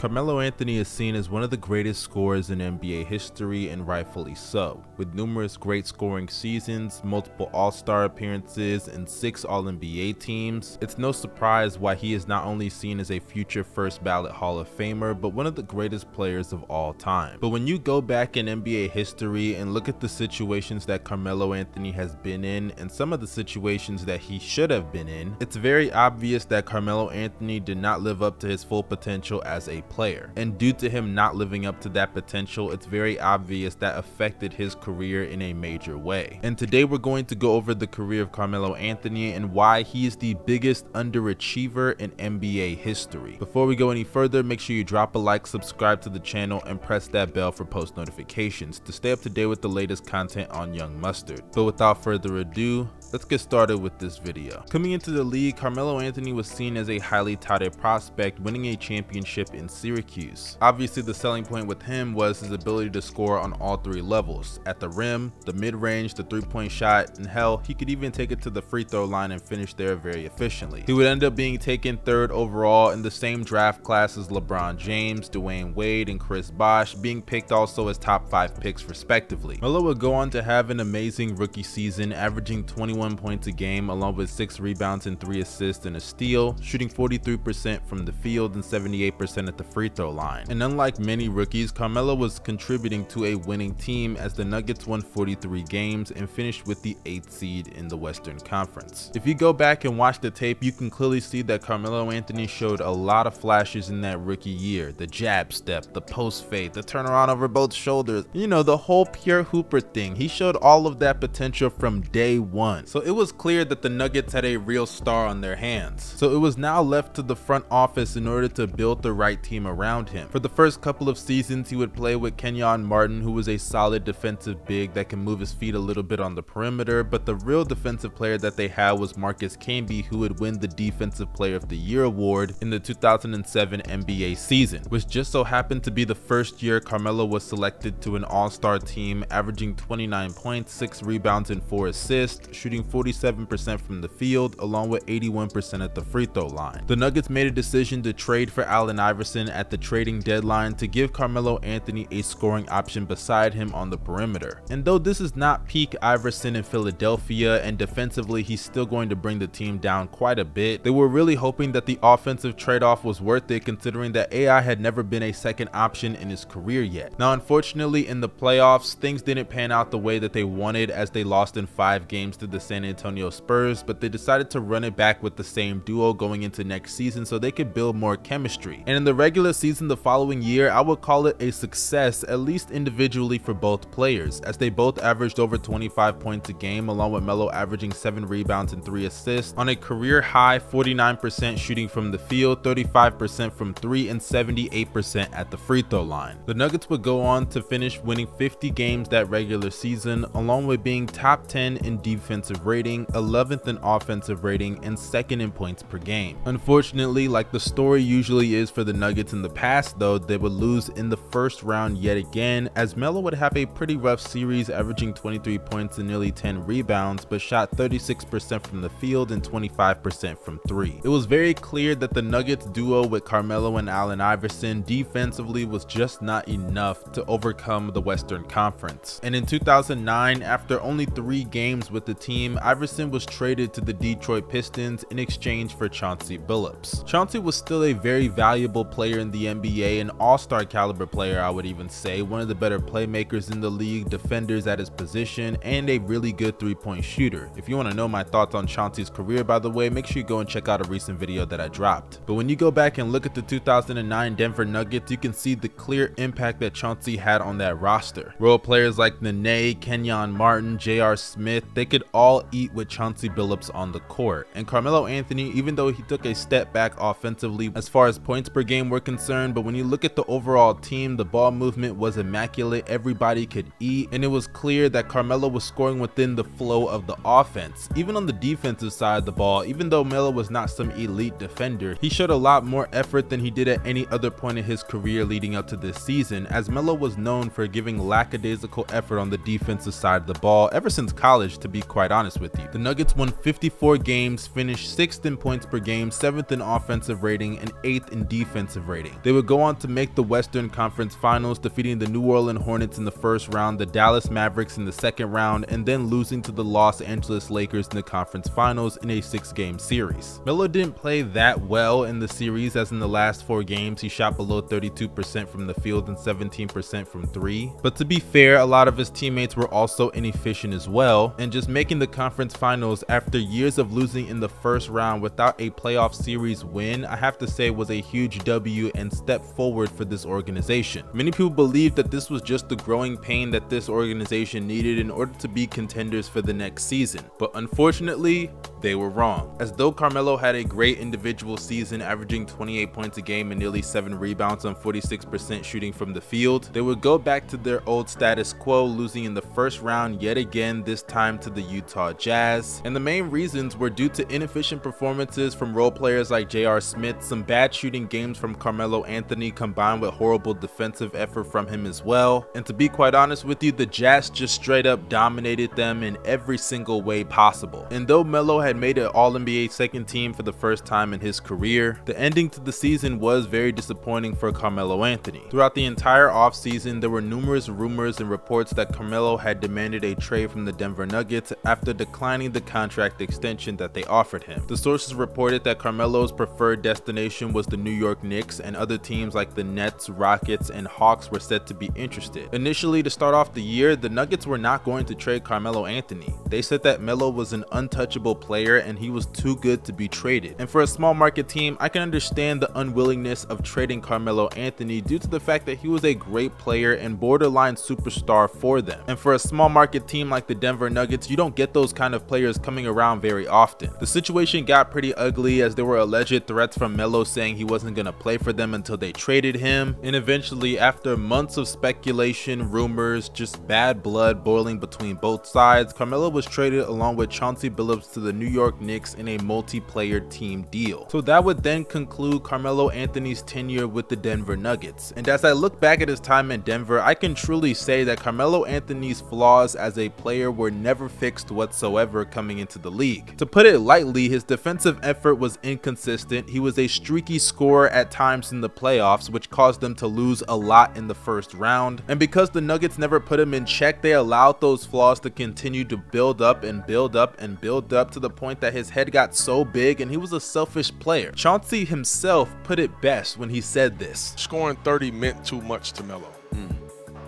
Carmelo Anthony is seen as one of the greatest scorers in NBA history, and rightfully so. With numerous great scoring seasons, multiple All-Star appearances, and 6 All-NBA teams, it's no surprise why he is not only seen as a future first ballot Hall of Famer, but one of the greatest players of all time. But when you go back in NBA history and look at the situations that Carmelo Anthony has been in and some of the situations that he should have been in, it's very obvious that Carmelo Anthony did not live up to his full potential as a player. And due to him not living up to that potential, it's very obvious that affected his career in a major way. And today we're going to go over the career of Carmelo Anthony and why he is the biggest underachiever in NBA history. Before we go any further, make sure you drop a like, subscribe to the channel, and press that bell for post notifications to stay up to date with the latest content on Young Mustard. But without further ado, let's get started with this video. Coming into the league, Carmelo Anthony was seen as a highly touted prospect, winning a championship in Syracuse. Obviously, the selling point with him was his ability to score on all 3 levels: at the rim, the mid-range, the 3-point shot, and hell, he could even take it to the free throw line and finish there very efficiently. He would end up being taken 3rd overall in the same draft class as LeBron James, Dwayne Wade, and Chris Bosh, being picked also as top 5 picks respectively. Melo would go on to have an amazing rookie season, averaging 21 points a game along with 6 rebounds and 3 assists and a steal, shooting 43% from the field and 78% at the free throw line. And unlike many rookies, Carmelo was contributing to a winning team as the Nuggets won 43 games and finished with the 8th seed in the Western Conference. If you go back and watch the tape, you can clearly see that Carmelo Anthony showed a lot of flashes in that rookie year: the jab step, the post fade, the turnaround over both shoulders, you know, the whole pure hooper thing. He showed all of that potential from day one. So it was clear that the Nuggets had a real star on their hands. So it was now left to the front office in order to build the right team around him. For the first couple of seasons, he would play with Kenyon Martin, who was a solid defensive big that can move his feet a little bit on the perimeter, but the real defensive player that they had was Marcus Camby, who would win the Defensive Player of the Year award in the 2007 NBA season, which just so happened to be the first year Carmelo was selected to an All-Star team, averaging 29 points, 6 rebounds, and 4 assists, shooting 47% from the field along with 81% at the free throw line. The Nuggets made a decision to trade for Allen Iverson at the trading deadline to give Carmelo Anthony a scoring option beside him on the perimeter. And though this is not peak Iverson in Philadelphia, and defensively he's still going to bring the team down quite a bit, they were really hoping that the offensive trade-off was worth it, considering that AI had never been a second option in his career yet. Now unfortunately, in the playoffs, things didn't pan out the way that they wanted, as they lost in 5 games to the San Antonio Spurs, but they decided to run it back with the same duo going into next season so they could build more chemistry. And in the regular season the following year, I would call it a success, at least individually for both players, as they both averaged over 25 points a game, along with Melo averaging 7 rebounds and 3 assists on a career high 49% shooting from the field, 35% from 3, and 78% at the free throw line. The Nuggets would go on to finish winning 50 games that regular season, along with being top 10 in defensive rating, 11th in offensive rating, and 2nd in points per game. Unfortunately, like the story usually is for the Nuggets in the past though, they would lose in the first round yet again, as Melo would have a pretty rough series, averaging 23 points and nearly 10 rebounds, but shot 36% from the field and 25% from 3. It was very clear that the Nuggets duo with Carmelo and Allen Iverson defensively was just not enough to overcome the Western Conference. And in 2009, after only 3 games with the team, Iverson was traded to the Detroit Pistons in exchange for Chauncey Billups. Chauncey was still a very valuable player in the NBA, an all-star caliber player I would even say, one of the better playmakers in the league, defenders at his position, and a really good 3-point shooter. If you want to know my thoughts on Chauncey's career, by the way, make sure you go and check out a recent video that I dropped. But when you go back and look at the 2009 Denver Nuggets, you can see the clear impact that Chauncey had on that roster. Role players like Nene, Kenyon Martin, J.R. Smith, they could all eat with Chauncey Billups on the court. And Carmelo Anthony, even though he took a step back offensively as far as points per game were concerned, but when you look at the overall team, the ball movement was immaculate, everybody could eat, and it was clear that Carmelo was scoring within the flow of the offense. Even on the defensive side of the ball, even though Melo was not some elite defender, he showed a lot more effort than he did at any other point in his career leading up to this season, as Melo was known for giving lackadaisical effort on the defensive side of the ball ever since college, to be quite honest honest with you. The Nuggets won 54 games, finished 6th in points per game, 7th in offensive rating, and 8th in defensive rating. They would go on to make the Western Conference Finals, defeating the New Orleans Hornets in the first round, the Dallas Mavericks in the second round, and then losing to the Los Angeles Lakers in the conference finals in a 6-game series. Melo didn't play that well in the series, as in the last 4 games he shot below 32% from the field and 17% from 3. But to be fair, a lot of his teammates were also inefficient as well, and just making the conference finals after years of losing in the first round without a playoff series win, I have to say was a huge W and step forward for this organization. Many people believe that this was just the growing pain that this organization needed in order to be contenders for the next season, but unfortunately they were wrong. As though Carmelo had a great individual season, averaging 28 points a game and nearly 7 rebounds on 46% shooting from the field, they would go back to their old status quo, losing in the first round yet again, this time to the Utah Jazz. And the main reasons were due to inefficient performances from role players like J.R. Smith, some bad shooting games from Carmelo Anthony combined with horrible defensive effort from him as well. And to be quite honest with you, the Jazz just straight up dominated them in every single way possible. And though Melo had made an All-NBA second team for the first time in his career, the ending to the season was very disappointing for Carmelo Anthony. Throughout the entire offseason, there were numerous rumors and reports that Carmelo had demanded a trade from the Denver Nuggets after declining the contract extension that they offered him. The sources reported that Carmelo's preferred destination was the New York Knicks, and other teams like the Nets, Rockets, and Hawks were said to be interested. Initially, to start off the year, the Nuggets were not going to trade Carmelo Anthony. They said that Melo was an untouchable player and he was too good to be traded. And for a small market team, I can understand the unwillingness of trading Carmelo Anthony due to the fact that he was a great player and borderline superstar for them. And for a small market team like the Denver Nuggets, you don't get those kind of players coming around very often. The situation got pretty ugly as there were alleged threats from Melo saying he wasn't going to play for them until they traded him. And eventually, after months of speculation, rumors, just bad blood boiling between both sides, Carmelo was traded along with Chauncey Billups to the New York Knicks in a multiplayer team deal. So that would then conclude Carmelo Anthony's tenure with the Denver Nuggets. And as I look back at his time in Denver, I can truly say that Carmelo Anthony's flaws as a player were never fixed whatsoever coming into the league. To put it lightly, his defensive effort was inconsistent. He was a streaky scorer at times in the playoffs, which caused them to lose a lot in the first round. And because the Nuggets never put him in check, they allowed those flaws to continue to build up and build up and build up to the point that his head got so big and he was a selfish player. Chauncey himself put it best when he said this: scoring 30 meant too much to Melo.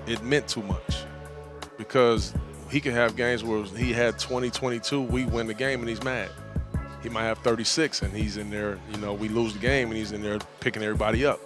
It meant too much because he could have games where he had 20, 22, we win the game and he's mad. He might have 36 and he's in there, you know, we lose the game and he's in there picking everybody up.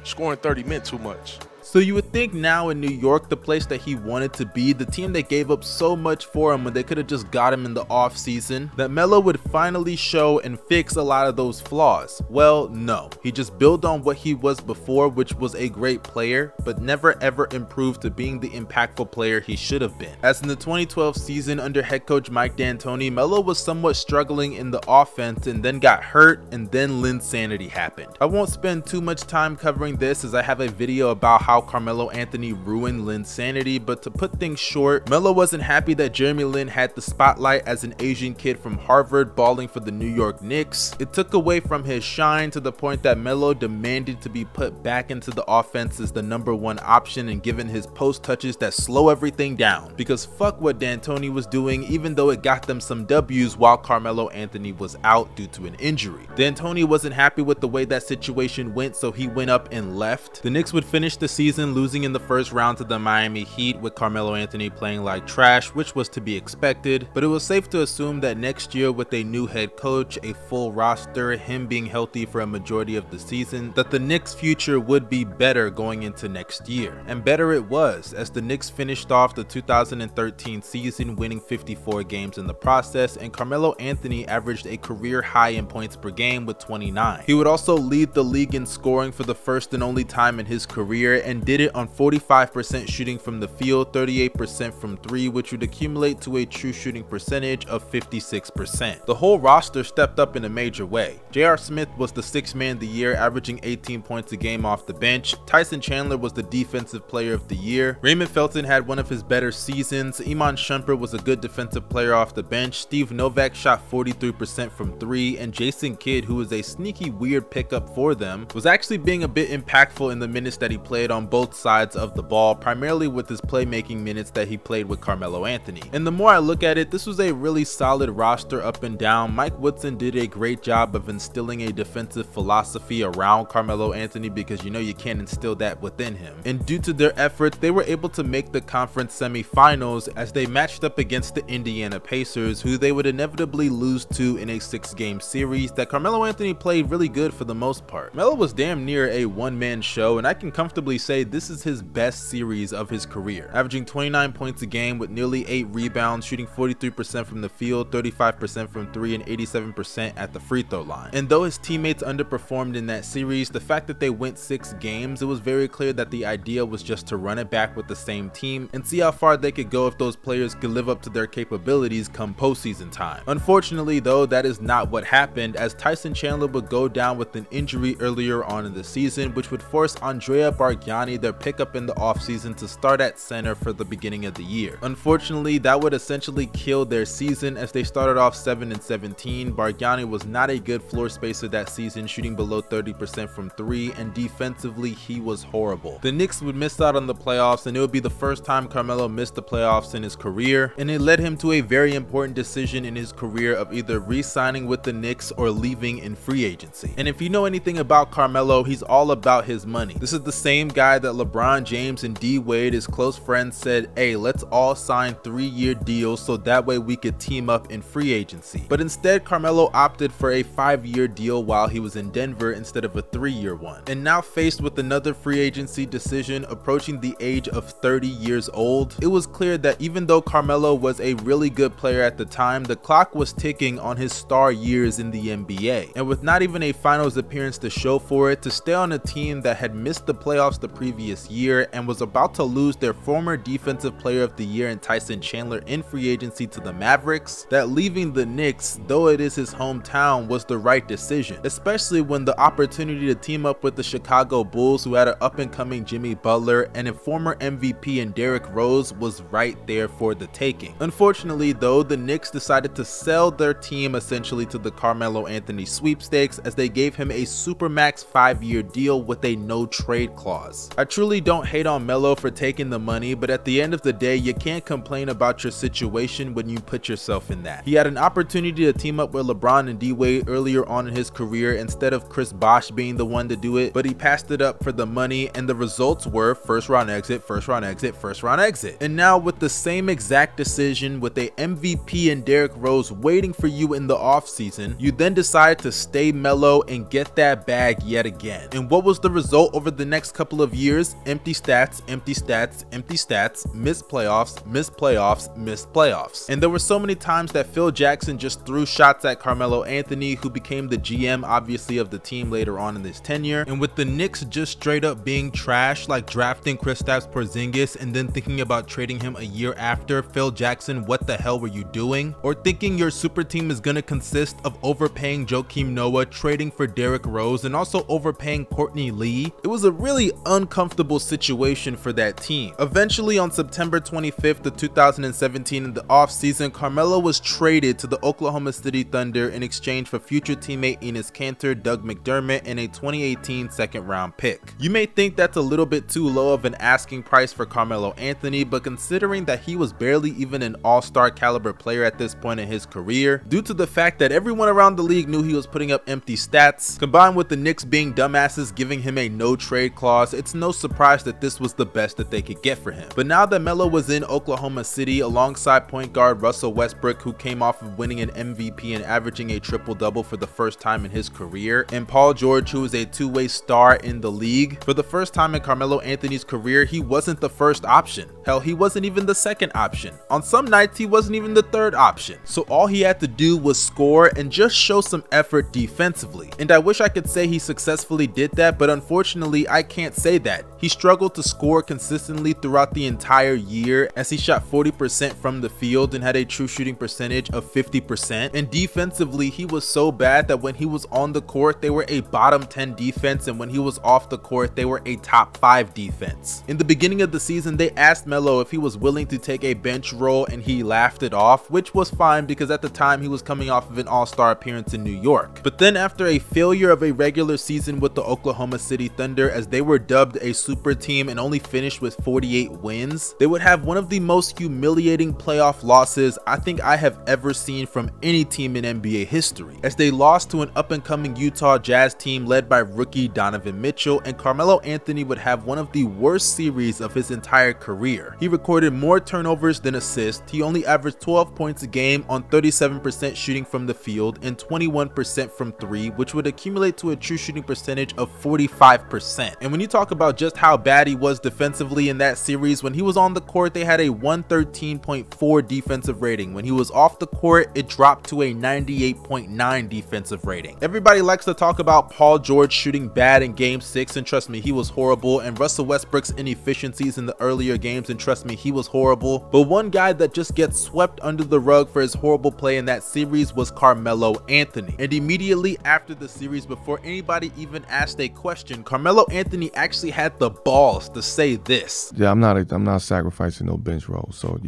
Scoring 30 meant too much. So you would think now in New York, the place that he wanted to be, the team that gave up so much for him when they could have just got him in the off season, that Melo would finally show and fix a lot of those flaws. Well, no, he just built on what he was before, which was a great player, but never ever improved to being the impactful player he should have been. As in the 2012 season under head coach Mike D'Antoni, Melo was somewhat struggling in the offense and then got hurt, and then Linsanity happened. I won't spend too much time covering this as I have a video about how Carmelo Anthony ruined Linsanity, but to put things short, Melo wasn't happy that Jeremy Lin had the spotlight as an Asian kid from Harvard balling for the New York Knicks. It took away from his shine to the point that Melo demanded to be put back into the offense as the #1 option and given his post touches that slow everything down, because fuck what D'Antoni was doing, even though it got them some W's while Carmelo Anthony was out due to an injury. D'Antoni wasn't happy with the way that situation went, so he went up and left. The Knicks would finish the season losing in the first round to the Miami Heat with Carmelo Anthony playing like trash, which was to be expected, but it was safe to assume that next year with a new head coach, a full roster, him being healthy for a majority of the season, that the Knicks' future would be better going into next year. And better it was, as the Knicks finished off the 2013 season winning 54 games in the process, and Carmelo Anthony averaged a career high in points per game with 29. He would also lead the league in scoring for the first and only time in his career, and and did it on 45% shooting from the field, 38% from 3, which would accumulate to a true shooting percentage of 56%. The whole roster stepped up in a major way. J.R. Smith was the 6th man of the year, averaging 18 points a game off the bench. Tyson Chandler was the defensive player of the year. Raymond Felton had one of his better seasons. Iman Shumpert was a good defensive player off the bench. Steve Novak shot 43% from 3, and Jason Kidd, who was a sneaky weird pickup for them, was actually being a bit impactful in the minutes that he played on both sides of the ball, primarily with his playmaking minutes that he played with Carmelo Anthony. And the more I look at it, this was a really solid roster up and down. Mike Woodson did a great job of instilling a defensive philosophy around Carmelo Anthony, because you know you can't instill that within him. And due to their efforts, they were able to make the conference semifinals as they matched up against the Indiana Pacers, who they would inevitably lose to in a 6-game series that Carmelo Anthony played really good for the most part. Melo was damn near a one-man show, and I can comfortably say this is his best series of his career, averaging 29 points a game with nearly 8 rebounds, shooting 43% from the field, 35% from 3, and 87% at the free throw line. And though his teammates underperformed in that series, the fact that they went 6 games, it was very clear that the idea was just to run it back with the same team and see how far they could go if those players could live up to their capabilities come postseason time. Unfortunately though, that is not what happened, as Tyson Chandler would go down with an injury earlier on in the season, which would force Andrea Bargnani, their pickup in the offseason, to start at center for the beginning of the year. Unfortunately, that would essentially kill their season as they started off 7-17. Bargnani was not a good floor spacer that season, shooting below 30% from 3, and defensively he was horrible. The Knicks would miss out on the playoffs, and it would be the first time Carmelo missed the playoffs in his career, and it led him to a very important decision in his career of either re-signing with the Knicks or leaving in free agency. And if you know anything about Carmelo, he's all about his money. This is the same guy that LeBron James and D Wade, his close friends, said, hey, let's all sign 3-year deals so that way we could team up in free agency. But instead, Carmelo opted for a 5-year deal while he was in Denver instead of a 3-year one. And now faced with another free agency decision approaching the age of 30 years old, it was clear that even though Carmelo was a really good player at the time, the clock was ticking on his star years in the NBA. And with not even a finals appearance to show for it, to stay on a team that had missed the playoffs the previous year and was about to lose their former defensive player of the year in Tyson Chandler in free agency to the Mavericks, that leaving the Knicks, though it is his hometown, was the right decision, especially when the opportunity to team up with the Chicago Bulls, who had an up-and-coming Jimmy Butler and a former MVP in Derrick Rose, was right there for the taking. Unfortunately though, the Knicks decided to sell their team essentially to the Carmelo Anthony sweepstakes, as they gave him a supermax 5-year deal with a no trade clause. I truly don't hate on Melo for taking the money, but at the end of the day, you can't complain about your situation when you put yourself in that. He had an opportunity to team up with LeBron and D Wade earlier on in his career instead of Chris Bosh being the one to do it, but he passed it up for the money, and the results were first round exit, first round exit, first round exit. And now with the same exact decision, with a MVP and Derrick Rose waiting for you in the offseason, you then decide to stay Melo and get that bag yet again. And what was the result over the next couple of years? Empty stats, empty stats, empty stats, missed playoffs, missed playoffs, missed playoffs. And there were so many times that Phil Jackson just threw shots at Carmelo Anthony, who became the GM obviously of the team later on in his tenure. And with the Knicks just straight up being trash, like drafting Kristaps Porzingis and then thinking about trading him a year after, Phil Jackson, what the hell were you doing? Or thinking your super team is gonna consist of overpaying Joakim Noah, trading for Derrick Rose, and also overpaying Courtney Lee. It was a really uncomfortable situation for that team. Eventually on September 25th of 2017, in the offseason, Carmelo was traded to the Oklahoma City Thunder in exchange for future teammate Enes Kanter, Doug McDermott, and a 2018 second round pick. You may think that's a little bit too low of an asking price for Carmelo Anthony, but considering that he was barely even an all-star caliber player at this point in his career, due to the fact that everyone around the league knew he was putting up empty stats, combined with the Knicks being dumbasses giving him a no trade clause, it's no surprise that this was the best that they could get for him. But now that Melo was in Oklahoma City alongside point guard Russell Westbrook, who came off of winning an MVP and averaging a triple-double for the first time in his career, and Paul George, who is a two-way star in the league, for the first time in Carmelo Anthony's career, he wasn't the first option. Hell, he wasn't even the second option. On some nights, he wasn't even the third option. So all he had to do was score and just show some effort defensively. And I wish I could say he successfully did that, but unfortunately, I can't say that. He struggled to score consistently throughout the entire year, as he shot 40% from the field and had a true shooting percentage of 50%. And defensively, he was so bad that when he was on the court, they were a bottom 10 defense, and when he was off the court, they were a top 5 defense. In the beginning of the season, they asked Melo if he was willing to take a bench role, and he laughed it off, which was fine because at the time he was coming off of an all-star appearance in New York. But then after a failure of a regular season with the Oklahoma City Thunder, as they were dubbed a super team and only finished with 48 wins, they would have one of the most humiliating playoff losses I think I have ever seen from any team in NBA history, as they lost to an up-and-coming Utah Jazz team led by rookie Donovan Mitchell, and Carmelo Anthony would have one of the worst series of his entire career. He recorded more turnovers than assists. He only averaged 12 points a game on 37% shooting from the field and 21% from 3, which would accumulate to a true shooting percentage of 45%. And when you talk about just how bad he was defensively in that series, when he was on the court, they had a 113.4 defensive rating. When he was off the court, it dropped to a 98.9 defensive rating. Everybody likes to talk about Paul George shooting bad in game 6, and trust me, he was horrible, and Russell Westbrook's inefficiencies in the earlier games, and trust me, he was horrible. But one guy that just gets swept under the rug for his horrible play in that series was Carmelo Anthony. And immediately after the series, before anybody even asked a question, Carmelo Anthony actually had the balls to say this. Yeah, I'm not sacrificing no bench role, so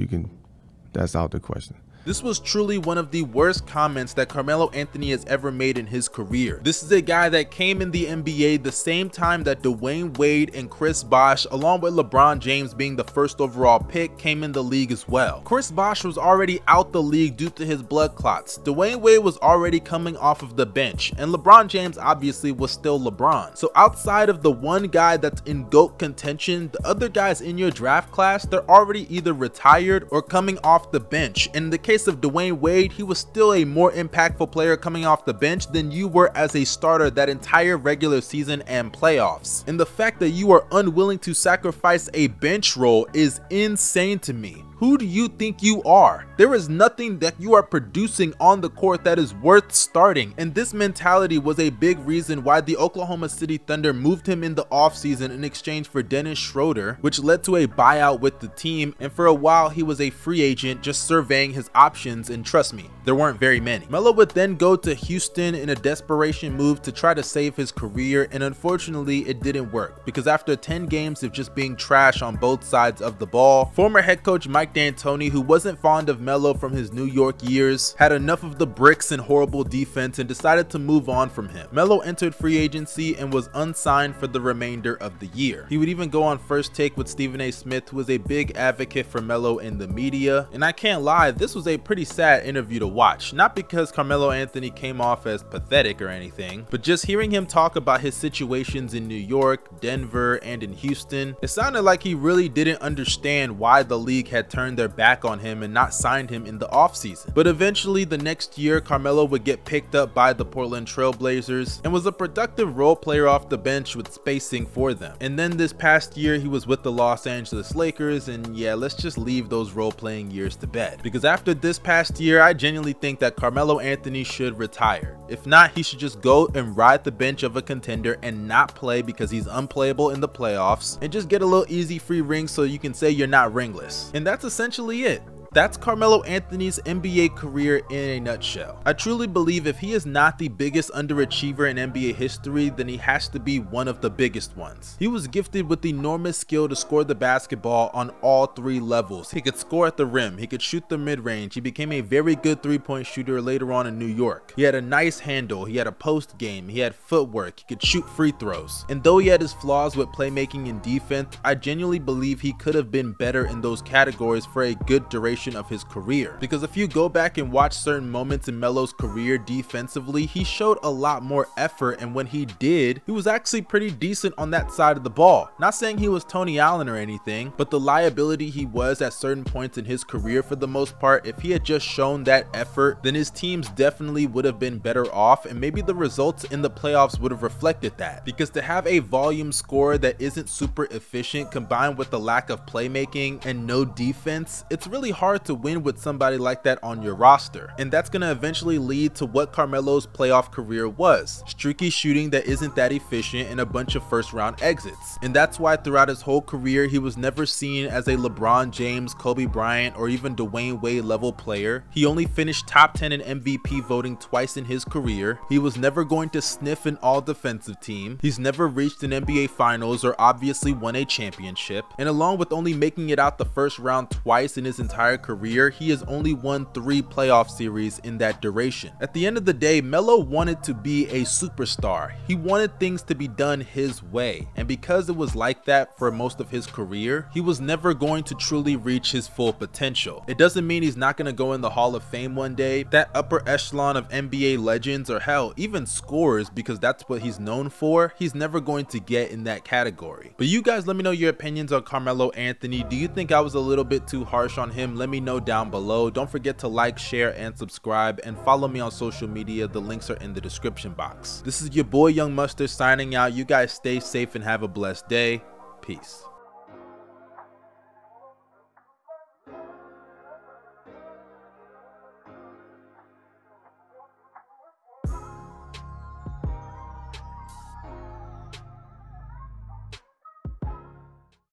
that's out the question. This was truly one of the worst comments that Carmelo Anthony has ever made in his career. This is a guy that came in the NBA the same time that Dwayne Wade and Chris Bosh, along with LeBron James being the first overall pick, came in the league as well. Chris Bosh was already out the league due to his blood clots. Dwayne Wade was already coming off of the bench, and LeBron James obviously was still LeBron. So outside of the one guy that's in GOAT contention, the other guys in your draft class, they're already either retired or coming off the bench. In the case of Dwayne Wade, he was still a more impactful player coming off the bench than you were as a starter that entire regular season and playoffs. And the fact that you are unwilling to sacrifice a bench role is insane to me. Who do you think you are? There is nothing that you are producing on the court that is worth starting, and this mentality was a big reason why the Oklahoma City Thunder moved him in the offseason in exchange for Dennis Schroeder, which led to a buyout with the team, and for a while he was a free agent just surveying his options, and trust me, there weren't very many. Melo would then go to Houston in a desperation move to try to save his career, and unfortunately it didn't work, because after 10 games of just being trash on both sides of the ball, former head coach Mike D'Antoni, who wasn't fond of Melo from his New York years, had enough of the bricks and horrible defense and decided to move on from him. Melo entered free agency and was unsigned for the remainder of the year. He would even go on First Take with Stephen A. Smith, who was a big advocate for Melo in the media, and I can't lie, this was a pretty sad interview to watch, not because Carmelo Anthony came off as pathetic or anything, but just hearing him talk about his situations in New York, Denver, and in Houston, it sounded like he really didn't understand why the league had turned their back on him and not signed him in the offseason. But eventually the next year, Carmelo would get picked up by the Portland Trail Blazers and was a productive role player off the bench with spacing for them. And then this past year he was with the Los Angeles Lakers, and yeah, let's just leave those role playing years to bed, because after this past year I genuinely think that Carmelo Anthony should retire. If not, he should just go and ride the bench of a contender and not play because he's unplayable in the playoffs, and just get a little easy free ring so you can say you're not ringless. And that's essentially it. That's Carmelo Anthony's NBA career in a nutshell. I truly believe if he is not the biggest underachiever in NBA history, then he has to be one of the biggest ones. He was gifted with enormous skill to score the basketball on all 3 levels. He could score at the rim, he could shoot the mid-range, he became a very good 3-point shooter later on in New York. He had a nice handle, he had a post game, he had footwork, he could shoot free throws. And though he had his flaws with playmaking and defense, I genuinely believe he could have been better in those categories for a good duration of his career, because if you go back and watch certain moments in Melo's career defensively, he showed a lot more effort, and when he did, he was actually pretty decent on that side of the ball. Not saying he was Tony Allen or anything, but the liability he was at certain points in his career, for the most part, if he had just shown that effort, then his teams definitely would have been better off, and maybe the results in the playoffs would have reflected that. Because to have a volume scorer that isn't super efficient combined with the lack of playmaking and no defense, it's really hard hard to win with somebody like that on your roster, and that's going to eventually lead to what Carmelo's playoff career was: streaky shooting that isn't that efficient and a bunch of first round exits. And that's why throughout his whole career he was never seen as a LeBron James, Kobe Bryant, or even Dwayne Wade level player. He only finished top 10 in MVP voting twice in his career. He was never going to sniff an all defensive team. He's never reached an NBA finals or obviously won a championship, and along with only making it out the first round twice in his entire career, he has only won 3 playoff series in that duration. At the end of the day, Melo wanted to be a superstar. He wanted things to be done his way, and because it was like that for most of his career, he was never going to truly reach his full potential. It doesn't mean he's not going to go in the Hall of Fame one day, that upper echelon of NBA legends, or hell, even scorers, because that's what he's known for. He's never going to get in that category. But you guys, let me know your opinions on Carmelo Anthony. Do you think I was a little bit too harsh on him? Let me know down below. Don't forget to like, share, and subscribe, and follow me on social media. The links are in the description box. This is your boy Young Mustard signing out. You guys stay safe and have a blessed day. Peace.